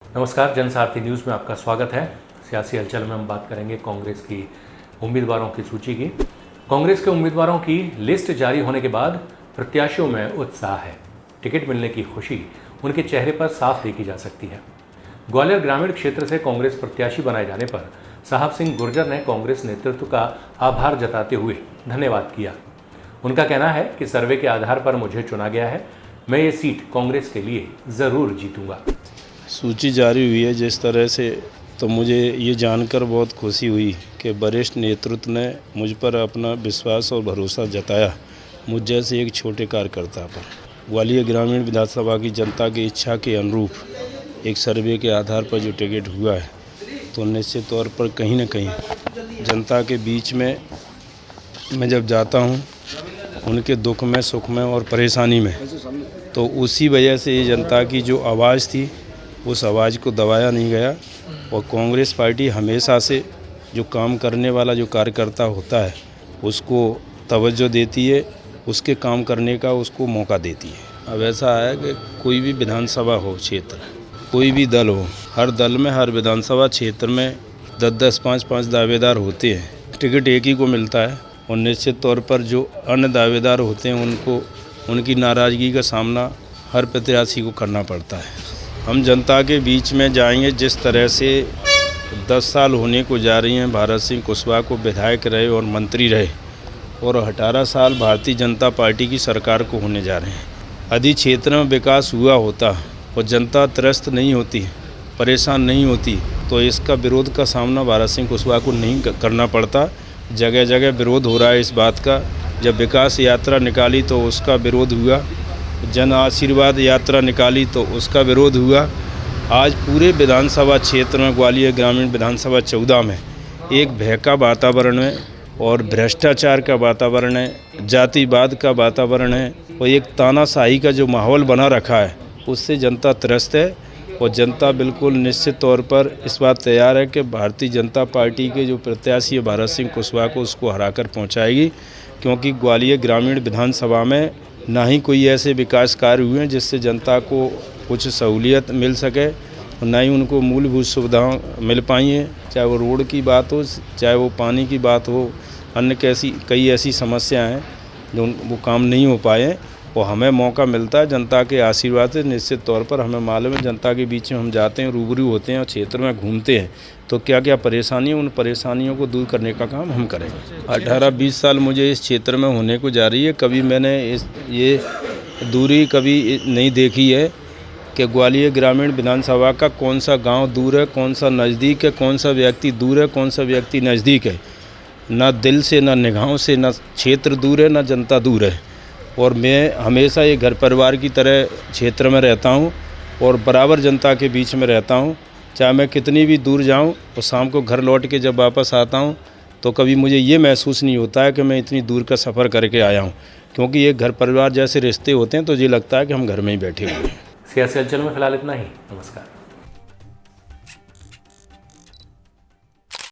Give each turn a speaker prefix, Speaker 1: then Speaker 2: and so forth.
Speaker 1: नमस्कार, जनसारथी न्यूज़ में आपका स्वागत है। सियासी हलचल में हम बात करेंगे कांग्रेस की उम्मीदवारों की सूची की। कांग्रेस के उम्मीदवारों की लिस्ट जारी होने के बाद प्रत्याशियों में उत्साह है। टिकट मिलने की खुशी उनके चेहरे पर साफ देखी जा सकती है। ग्वालियर ग्रामीण क्षेत्र से कांग्रेस प्रत्याशी बनाए जाने पर साहब सिंह गुर्जर ने कांग्रेस नेतृत्व का आभार जताते हुए धन्यवाद किया। उनका कहना है कि सर्वे के आधार पर मुझे चुना गया है, मैं ये सीट कांग्रेस के लिए ज़रूर जीतूंगा।
Speaker 2: सूची जारी हुई है जिस तरह से, तो मुझे ये जानकर बहुत खुशी हुई कि वरिष्ठ नेतृत्व ने मुझ पर अपना विश्वास और भरोसा जताया, मुझ जैसे एक छोटे कार्यकर्ता पर। ग्वालियर ग्रामीण विधानसभा की जनता की इच्छा के अनुरूप एक सर्वे के आधार पर जो टिकट हुआ है, तो निश्चित तौर पर कहीं न कहीं जनता के बीच में मैं जब जाता हूँ, उनके दुख में, सुख में और परेशानी में, तो उसी वजह से ये जनता की जो आवाज़ थी उस आवाज़ को दबाया नहीं गया। और कांग्रेस पार्टी हमेशा से जो काम करने वाला जो कार्यकर्ता होता है उसको तवज्जो देती है, उसके काम करने का उसको मौका देती है। अब ऐसा है कि कोई भी विधानसभा हो क्षेत्र, कोई भी दल हो, हर दल में, हर विधानसभा क्षेत्र में 10-10, 5-5 दावेदार होते हैं। टिकट एक ही को मिलता है और निश्चित तौर पर जो अन्य दावेदार होते हैं उनको उनकी नाराज़गी का सामना हर प्रत्याशी को करना पड़ता है। हम जनता के बीच में जाएंगे। जिस तरह से 10 साल होने को जा रही हैं, भारत सिंह कुशवाहा को विधायक रहे और मंत्री रहे, और 18 साल भारतीय जनता पार्टी की सरकार को होने जा रहे हैं। यदि क्षेत्र में विकास हुआ होता और जनता त्रस्त नहीं होती, परेशान नहीं होती, तो इसका विरोध का सामना भारत सिंह कुशवाहा को नहीं करना पड़ता। जगह जगह विरोध हो रहा है इस बात का। जब विकास यात्रा निकाली तो उसका विरोध हुआ, जन आशीर्वाद यात्रा निकाली तो उसका विरोध हुआ। आज पूरे विधानसभा क्षेत्र में, ग्वालियर ग्रामीण विधानसभा 14 में एक भय का वातावरण है और भ्रष्टाचार का वातावरण है, जातिवाद का वातावरण है और एक तानाशाही का जो माहौल बना रखा है, उससे जनता त्रस्त है। और जनता बिल्कुल निश्चित तौर पर इस बात तैयार है कि भारतीय जनता पार्टी के जो प्रत्याशी है भारत सिंह कुशवाहा को उसको हराकर पहुँचाएगी, क्योंकि ग्वालियर ग्रामीण विधानसभा में ना ही कोई ऐसे विकास कार्य हुए हैं जिससे जनता को कुछ सहूलियत मिल सके, और ना ही उनको मूलभूत सुविधाएं मिल पाई हैं। चाहे वो रोड की बात हो, चाहे वो पानी की बात हो, अन्य कई ऐसी समस्याएं हैं जो वो काम नहीं हो पाए हैं। और हमें मौका मिलता है जनता के आशीर्वाद से। निश्चित तौर पर हमें मालूम है, जनता के बीच में हम जाते हैं, रूबरू होते हैं और क्षेत्र में घूमते हैं, तो क्या क्या परेशानी है, उन परेशानियों को दूर करने का काम हम करेंगे। 18-20 साल मुझे इस क्षेत्र में होने को जा रही है। कभी मैंने ये दूरी कभी नहीं देखी है कि ग्वालियर ग्रामीण विधानसभा का कौन सा गांव दूर है, कौन सा नज़दीक है, कौन सा व्यक्ति दूर है, कौन सा व्यक्ति नज़दीक है। ना दिल से, ना निगाहों से, ना क्षेत्र दूर है, ना जनता दूर है। और मैं हमेशा ये घर परिवार की तरह क्षेत्र में रहता हूँ और बराबर जनता के बीच में रहता हूँ। चाहे मैं कितनी भी दूर जाऊँ और शाम को घर लौट के जब वापस आता हूँ, तो कभी मुझे ये महसूस नहीं होता है कि मैं इतनी दूर का सफ़र करके आया हूँ, क्योंकि ये घर परिवार जैसे रिश्ते होते हैं, तो ये लगता है कि हम घर में ही बैठे हुए हैं।
Speaker 1: सियासी हलचल में फिलहाल इतना ही। नमस्कार।